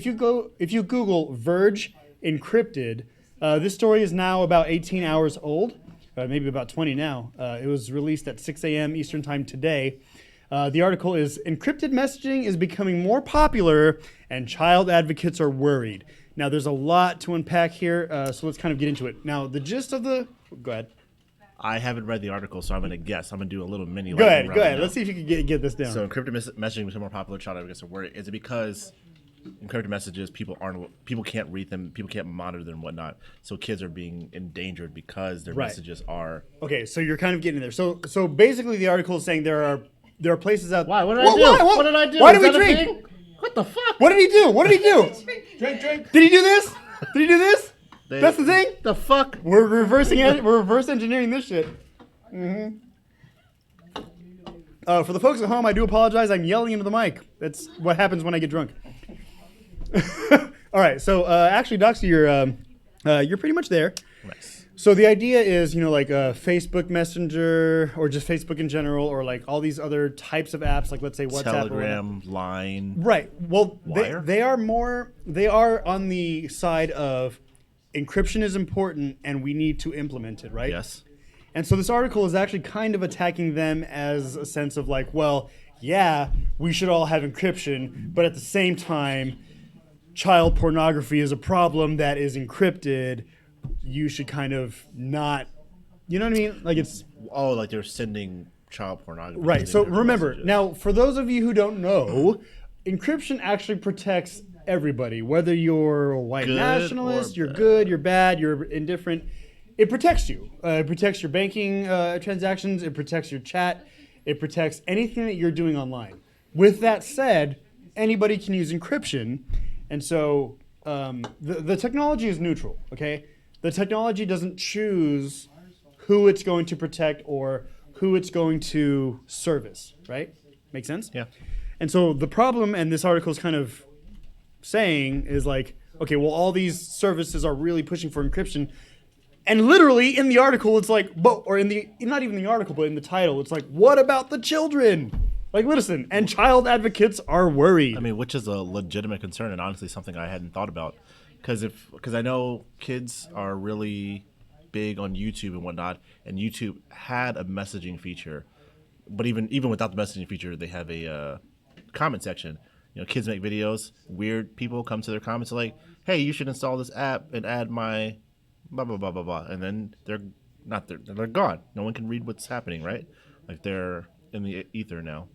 Google Verge encrypted, this story is now about 18 hours old, maybe about 20 now. It was released at 6 a.m. Eastern time today. The article is, encrypted messaging is becoming more popular and child advocates are worried. Now, there's a lot to unpack here, so let's kind of get into it. Now, the gist of the... Go ahead. I haven't read the article, so I'm going to guess. I'm going to do a little mini. Go ahead. Now. Let's see if you can get this down. So encrypted messaging is more popular. Child advocates are worried. Is it because encrypted messages people can't read them, people can't monitor them, and whatnot? So kids are being endangered because their messages are. Okay, so you're kind of getting there. So basically, the article is saying there are places out. Why? What did I do? What did I do? Why Is did we that a drink? thing? What the fuck? What did he do? Drink. Did he do this? Did he do this? That's the thing. The fuck? We're reverse engineering this shit. Mm-hmm. For the folks at home, I do apologize. I'm yelling into the mic. That's what happens when I get drunk. All right. So actually, Doxy, you're pretty much there. Nice. So the idea is, like Facebook Messenger or just Facebook in general, or like all these other types of apps, like let's say WhatsApp, Telegram, Line. Right. Well, Wire? they are on the side of encryption is important and we need to implement it, right? Yes. And so this article is actually kind of attacking them as a sense of like, well, yeah, we should all have encryption, but at the same time, child pornography is a problem that is encrypted. You should kind of not, you know what I mean? Like it's... Oh, like they're sending child pornography. Right. So remember, messages. now for those of you who don't know, encryption actually protects everybody, whether you're a white Good nationalist, or you're bad. good, you're bad, you're indifferent. It protects you. It protects your banking transactions. It protects your chat. It protects anything that you're doing online. With that said, anybody can use encryption. And so the technology is neutral, okay? The technology doesn't choose who it's going to protect or who it's going to service, right? Make sense? Yeah. And so the problem, and this article is kind of saying, is like, okay, well, all these services are really pushing for encryption. And literally in the article, it's like, or in the, not even the article, but in the title, it's like, what about the children? Like, listen, and child advocates are worried. I mean, which is a legitimate concern and honestly something I hadn't thought about. Because I know kids are really big on YouTube and whatnot, and YouTube had a messaging feature. But even without the messaging feature, they have a comment section. You know, kids make videos. Weird people come to their comments like, "Hey, you should install this app and add my blah blah blah blah blah," and then they're gone. No one can read what's happening, right? Like they're in the ether now.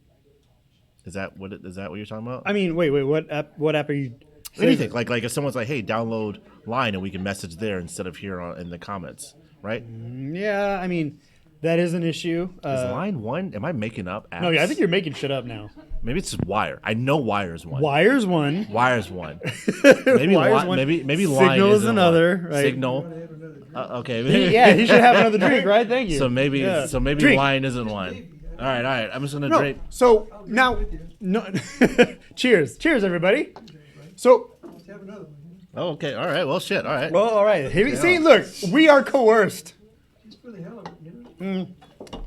Is that what you're talking about? I mean, wait, what app are you? Anything like if someone's like, "Hey, download Line," and we can message there instead of here in the comments, right? Yeah, I mean, that is an issue. Is Line one? Am I making up apps? No, I think you're making shit up now. Maybe it's just Wire. I know Wire's one. Wire's one. Wire's one. Wire's one. Maybe Line Signal is isn't another. one. Right? Signal. Okay. Yeah, he should have another drink, right? Thank you. So maybe Drink. Line isn't one. All right. I'm just gonna No. drink. So now, no. Cheers, everybody. So, Oh, okay. All right. Well, shit. All right. well, all right. See, look, we are coerced. Just for the hell of it, you know?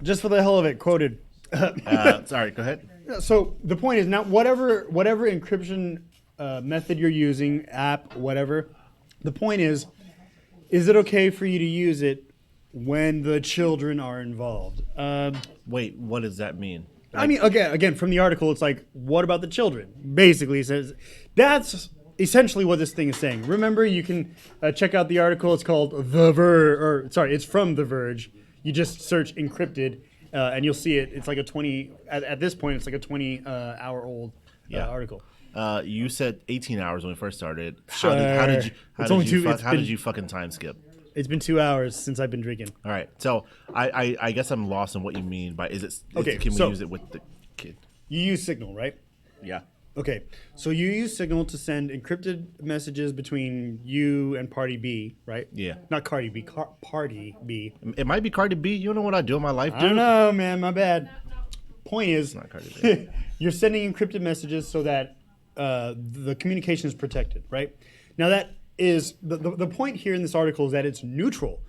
Just for the hell of it, quoted. Sorry. Go ahead. So the point is now, whatever encryption method you're using, app, whatever. The point is it okay for you to use it when the children are involved? Wait. What does that mean? I mean, again, from the article, it's like, what about the children? Basically, it says that's essentially what this thing is saying. Remember, you can check out the article. It's called it's from The Verge. You just search encrypted, and you'll see it. It's like a 20. At this point, it's like a 20-hour old article. You said 18 hours when we first started. Sure. How did you fucking time skip? It's been 2 hours since I've been drinking. All right. So I guess I'm lost on what you mean by can we use it with the kid? You use Signal, right? Yeah. Okay, so you use Signal to send encrypted messages between you and Party B, right? Yeah. Not Cardi B, Party B. It might be Cardi B. You know what I do in my life, dude? I don't know, man. My bad. Point is, not Cardi B. you're sending encrypted messages so that the communication is protected, right? Now that is the point here in this article is that it's neutral.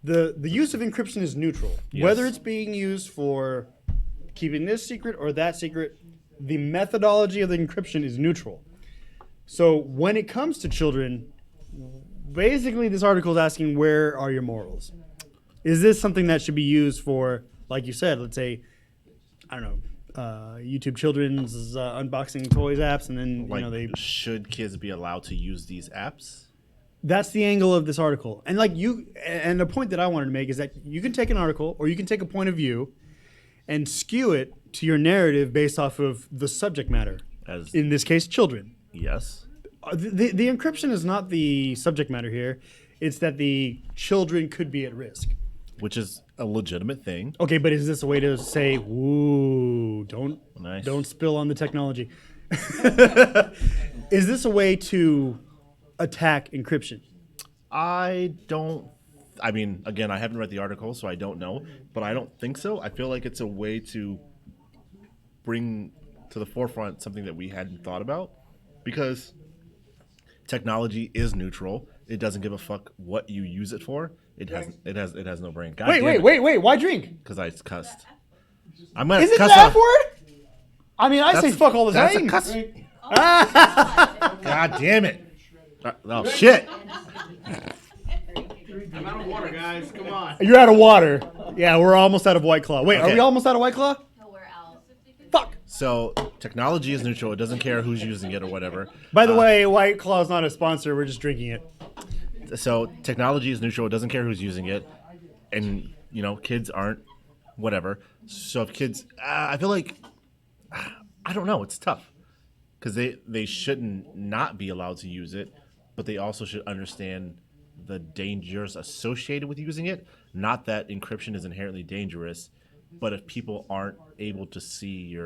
The use of encryption is neutral. Yes. Whether it's being used for keeping this secret or that secret, the methodology of the encryption is neutral. So when it comes to children, basically this article is asking, where are your morals? Is this something that should be used for, like you said, let's say, I don't know, YouTube Children's unboxing toys apps, and then should kids be allowed to use these apps? That's the angle of this article. And and the point that I wanted to make is that you can take an article or you can take a point of view and skew it to your narrative based off of the subject matter. As in this case, children. Yes. The encryption is not the subject matter here. It's that the children could be at risk. Which is a legitimate thing. Okay, but is this a way to say, "Ooh, don't Nice. don't spill on the technology"? Is this a way to attack encryption? I mean, again, I haven't read the article, so I don't know, but I don't think so. I feel like it's a way to bring to the forefront something that we hadn't thought about, because technology is neutral. It doesn't give a fuck what you use it for. It has no brain. God damn it. Wait! Why drink? Because I cussed. I'm gonna Is it cuss the F off. word? I mean, I say fuck all the That's time. a cuss. God damn it! Oh shit! I'm out of water, guys. Come on. You're out of water. Yeah, we're almost out of White Claw. Wait, are Okay. we almost out of White Claw? No, we're out. Fuck. So technology is neutral. It doesn't care who's using it or whatever. By the way, White Claw is not a sponsor. We're just drinking it. So technology is neutral. It doesn't care who's using it, and kids aren't whatever. So if kids, I feel like, I don't know. It's tough because they shouldn't not be allowed to use it, but they also should understand the dangers associated with using it. Not that encryption is inherently dangerous, but if people aren't able to see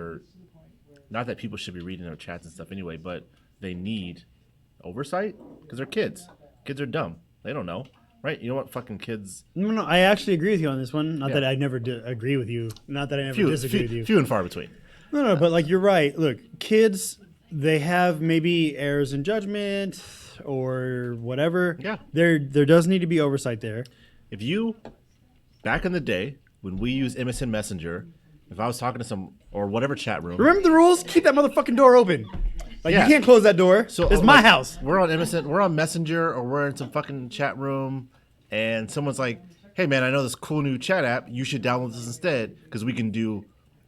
not that people should be reading their chats and stuff anyway, but they need oversight because they're kids. Kids are dumb. They don't know, right? You know what fucking kids... No, I actually agree with you on this one. Not Yeah. that I never agree with you. Not that I never disagree with you. Few and far between. No, but like you're right. Look, kids, they have maybe errors in judgment or whatever. Yeah. There does need to be oversight there. If you, back in the day, when we used MSN Messenger, if I was talking to some, or whatever chat room. Remember the rules? Keep that motherfucking door open. Like Yeah. you can't close that door. So It's my like, house. We're on MSN, we're on Messenger, or we're in some fucking chat room, and someone's like, "Hey man, I know this cool new chat app. You should download this instead because we can do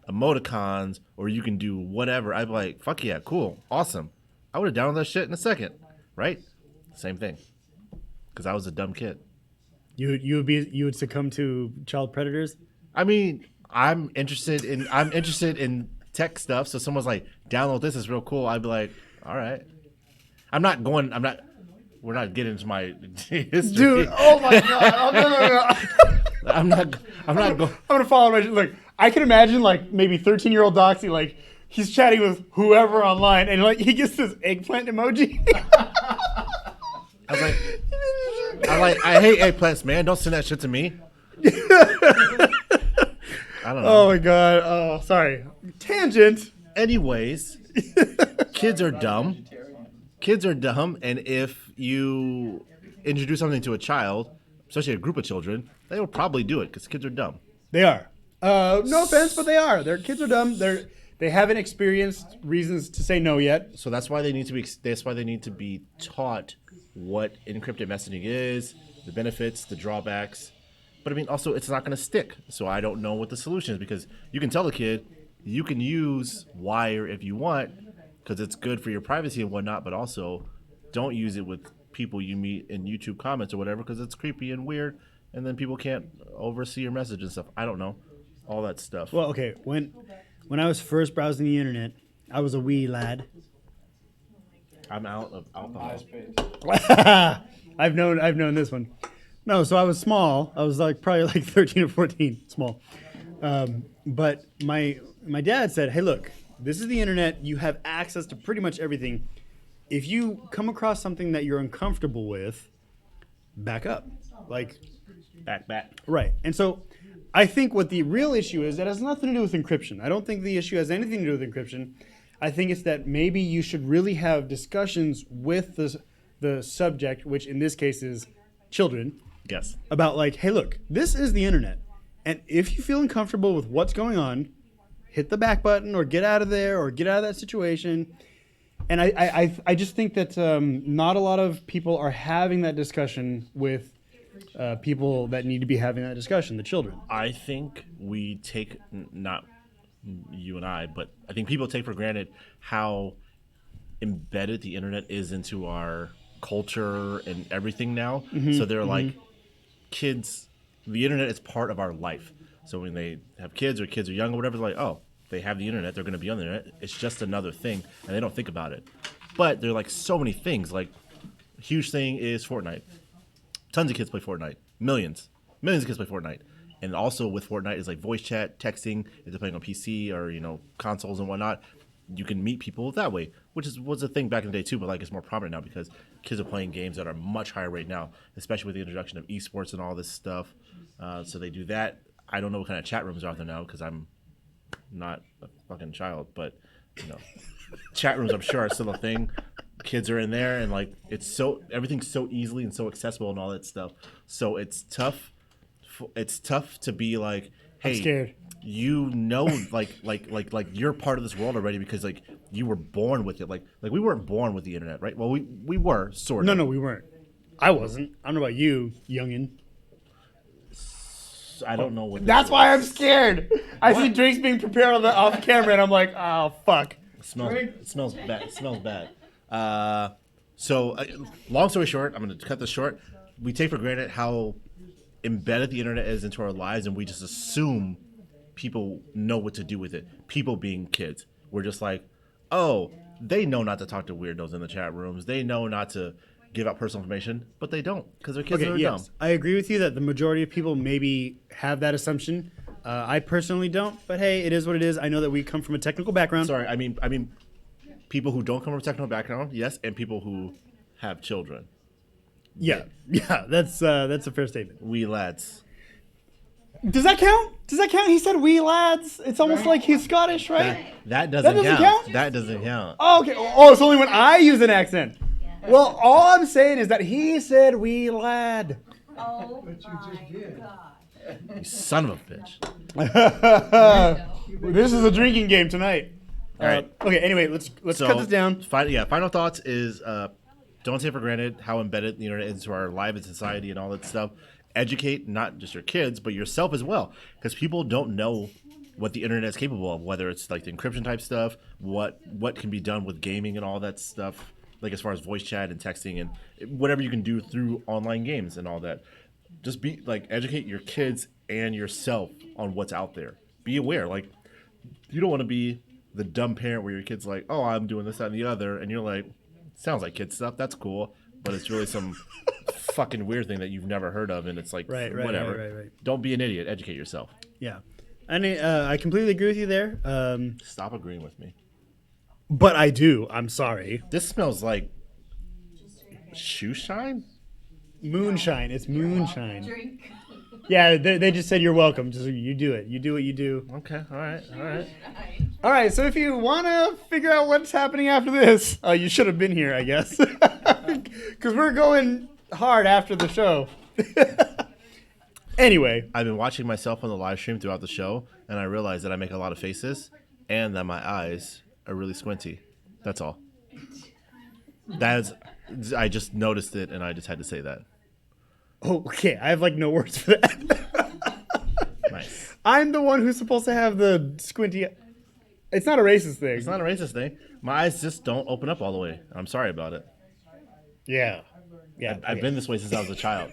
emoticons, or you can do whatever." I'd be like, "Fuck yeah, cool, awesome." I would have downloaded that shit in a second, right? Same thing, because I was a dumb kid. You would succumb to child predators. I mean, I'm interested in tech stuff. So someone's like, "Download this, it's real cool." I'd be like, "All right." We're not getting into my history. Dude, oh my god! Oh, no. I'm not going. I'm gonna follow my like. I can imagine like maybe 13-year-old Doxy like he's chatting with whoever online and like he gets this eggplant emoji. I hate eggplants, man. Don't send that shit to me. I don't know. Oh my god! Oh, sorry. Tangent. Anyways, kids are dumb. Kids are dumb, and if you introduce something to a child, especially a group of children, they will probably do it because kids are dumb. They are. No offense, but they are. Their kids are dumb. They haven't experienced reasons to say no yet. So that's why they need to be. That's why they need to be taught what encrypted messaging is, the benefits, the drawbacks. But I mean, also, it's not going to stick. So I don't know what the solution is because you can tell the kid you can use Wire if you want because it's good for your privacy and whatnot. But also, don't use it with people you meet in YouTube comments or whatever because it's creepy and weird, and then people can't oversee your message and stuff. I don't know, all that stuff. Well, okay. When I was first browsing the internet, I was a wee lad. I'm out of alcohol. I've known this one. No, so I was small. I was like probably like 13 or 14, small. But my dad said, "Hey, look, this is the internet. You have access to pretty much everything. If you come across something that you're uncomfortable with, back up." Like, Back. right. And so I think what the real issue is, that has nothing to do with encryption. I don't think the issue has anything to do with encryption. I think it's that maybe you should really have discussions with the subject, which in this case is children, Yes. about like, hey, look, this is the internet. And if you feel uncomfortable with what's going on, hit the back button or get out of there or get out of that situation. And I just think that not a lot of people are having that discussion with people that need to be having that discussion, the children. I think we take, not you and I, but I think people take for granted how embedded the internet is into our culture and everything now. So they're like, kids, the internet is part of our life. So when they have kids or kids are young or whatever, they're like, oh, they have the internet, they're going to be on the internet. It's just another thing, and they don't think about it. But there are like so many things. Like, a huge thing is Fortnite. Tons of kids play Fortnite. Millions of kids play Fortnite. And also with Fortnite is like voice chat, texting, if they're playing on PC or, consoles and whatnot. You can meet people that way, which was a thing back in the day too, but like it's more prominent now because kids are playing games that are much higher rate now, especially with the introduction of esports and all this stuff. So they do that. I don't know what kind of chat rooms are out there now because I'm not a fucking child, but chat rooms I'm sure are still a thing. Kids are in there and like everything's so easily and so accessible and all that stuff. So it's tough. It's tough to be like, hey, I'm scared. like you're part of this world already because like you were born with it. Like we weren't born with the internet, right? Well, we were sort of. No, we weren't. I wasn't. I don't know about you, youngin. I don't know what. That's why I'm scared. I see drinks being prepared off camera, and I'm like, oh fuck. It smells bad. It smells bad. So long story short, I'm going to cut this short. We take for granted how embedded the internet is into our lives, and we just assume people know what to do with it. People being kids. We're just like, oh, they know not to talk to weirdos in the chat rooms. They know not to give out personal information, but they don't because they're kids that are dumb. I agree with you that the majority of people maybe have that assumption. I personally don't, but hey, it is what it is. I know that we come from a technical background. Sorry, I mean, people who don't come from a technical background, yes, and people who have children. Yeah, that's a fair statement. We lads. Does that count? Does that count? He said "we lads." It's almost like he's Scottish, right? That doesn't, doesn't count. count? That doesn't count. Oh, okay. Oh, it's only when I use an accent. Well, all I'm saying is that he said "we lad." Oh But you my just did. God. You son of a bitch. This is a drinking game tonight. All right. Okay. Anyway, let's cut this down. Final thoughts is don't take for granted how embedded the internet is into our life and society and all that stuff. Educate not just your kids, but yourself as well, because people don't know what the internet is capable of, whether it's like the encryption type stuff, what can be done with gaming and all that stuff, like as far as voice chat and texting and whatever you can do through online games and all that. Just be like, educate your kids and yourself on what's out there. Be aware. Like, you don't want to be the dumb parent where your kid's like, oh, I'm doing this, that, and the other, and you're like, sounds like kid stuff, that's cool, but it's really some fucking weird thing that you've never heard of, and it's like, whatever. Right. Don't be an idiot. Educate yourself. Yeah, and I completely agree with you there. Stop agreeing with me. But I do. I'm sorry. This smells like shoe shine. Moonshine. It's moonshine. Drink. Yeah, they just said you're welcome. Just you do it. You do what you do. Okay, all right. All right. So if you want to figure out what's happening after this, you should have been here, I guess, because we're going hard after the show. Anyway, I've been watching myself on the live stream throughout the show, and I realized that I make a lot of faces, and that my eyes are really squinty. That's all. I just noticed it, and I just had to say that. oh, okay. I have like no words for that. Nice. I'm the one who's supposed to have the squinty. It's not a racist thing. It's not a racist thing. My eyes just don't open up all the way. I'm sorry about it. Yeah. I've been this way since I was a child.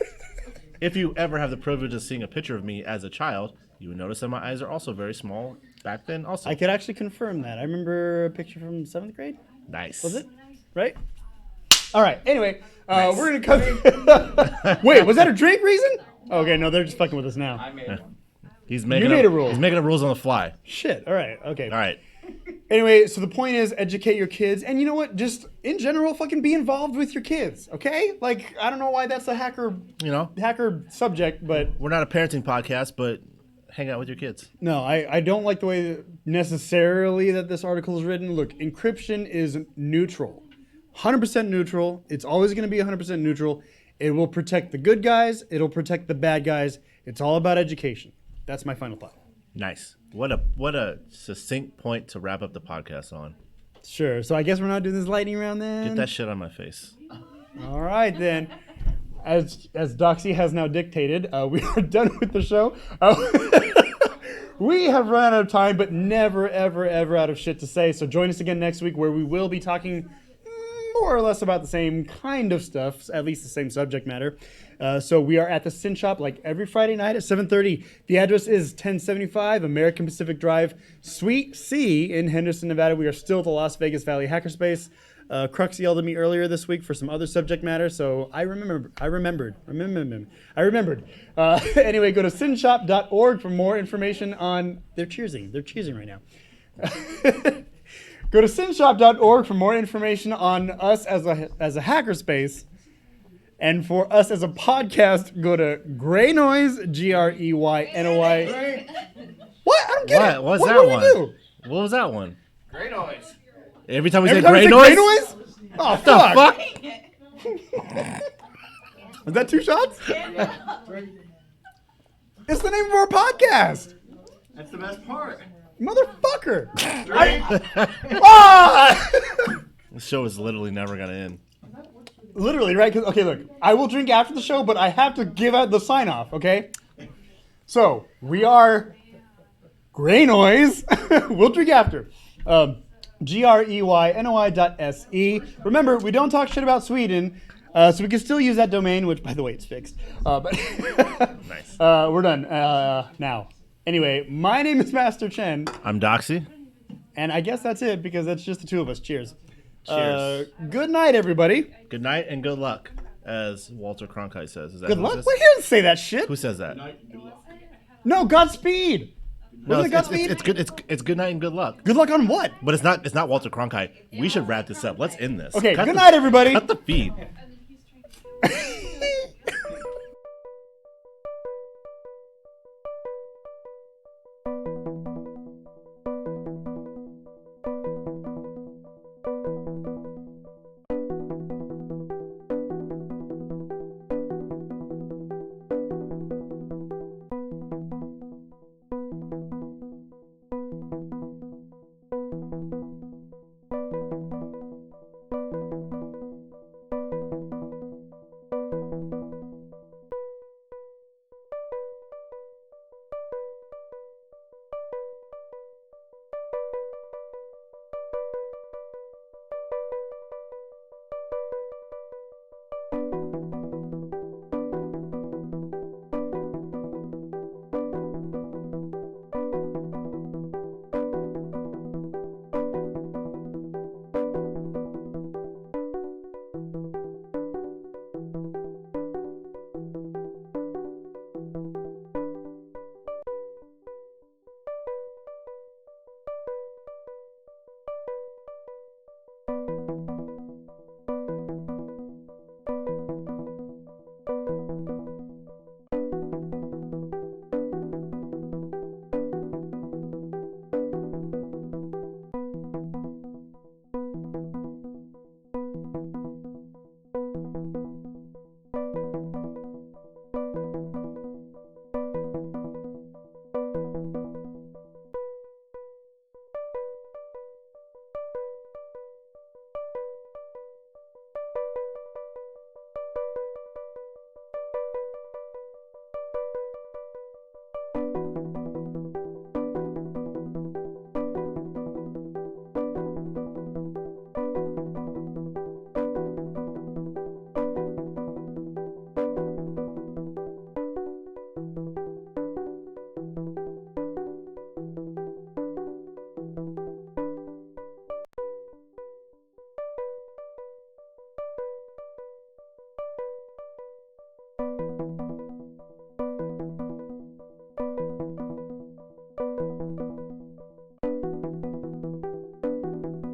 If you ever have the privilege of seeing a picture of me as a child, you would notice that my eyes are also very small back then also. I could actually confirm that. I remember a picture from 7th grade. Nice. Was it? Right? All right. Anyway, we're going to cut. Wait, was that a drink reason? Okay, no, they're just fucking with us now. I made one. He's making made a rule. He's making up rules on the fly. Shit. All right. Okay. All right. Anyway, so the point is educate your kids. And you know what? Just in general, fucking be involved with your kids. Okay? Like, I don't know why that's a hacker subject, but We're not a parenting podcast, but hang out with your kids. no, I don't like the way necessarily that this article is written. Look, encryption is neutral. 100% neutral. It's always going to be 100% neutral. It will protect the good guys. It'll protect the bad guys. It's all about education. That's my final thought. Nice. What a succinct point to wrap up the podcast on. Sure. So I guess we're not doing this lightning round then. Get that shit on my face. All right then. As Doxy has now dictated, we are done with the show. We have run out of time, but never, ever, ever out of shit to say. So join us again next week, where we will be talking more or less about the same kind of stuff, at least the same subject matter. So we are at the SYN Shop like every Friday night at 7:30. The address is 1075 American Pacific Drive, Suite C in Henderson, Nevada. We are still at the Las Vegas Valley Hackerspace. Crux yelled at me earlier this week for some other subject matter, so I remembered. Anyway, go to synshop.org for more information on... They're cheersing right now. Go to synshop.org for more information on us as a hackerspace. And for us as a podcast, go to Greynoise, Greynoy. What? I don't get it. What was What that do we one? do? What was that one? Greynoise. Every time we Every say time we say Greynoise? Greynoise? Oh, The fuck? Is that 2 shots? It's the name of our podcast. That's the best part. Motherfucker. Drink. Ah! This show is literally never going to end. Literally, right? 'Cause, okay, look. I will drink after the show, but I have to give out the sign off, okay? So, we are Greynoise. We'll drink after. GREYNOI.SE. Remember, we don't talk shit about Sweden, so we can still use that domain, which, by the way, it's fixed. But Nice. we're done now. Anyway, my name is Master Chen, I'm Doxy. and I guess that's it because that's just the two of us. Cheers. Cheers. Good night, everybody. Good night and good luck, as Walter Cronkite says. Is that Good who luck. says? Wait, he didn't say that shit. Who says that? No, Godspeed. No, Wasn't it Godspeed? it's good. It's good night and good luck. Good luck on what? But it's not Walter Cronkite. We should wrap this up. Let's end this. Okay, Cut good the- night, everybody. Cut the feed.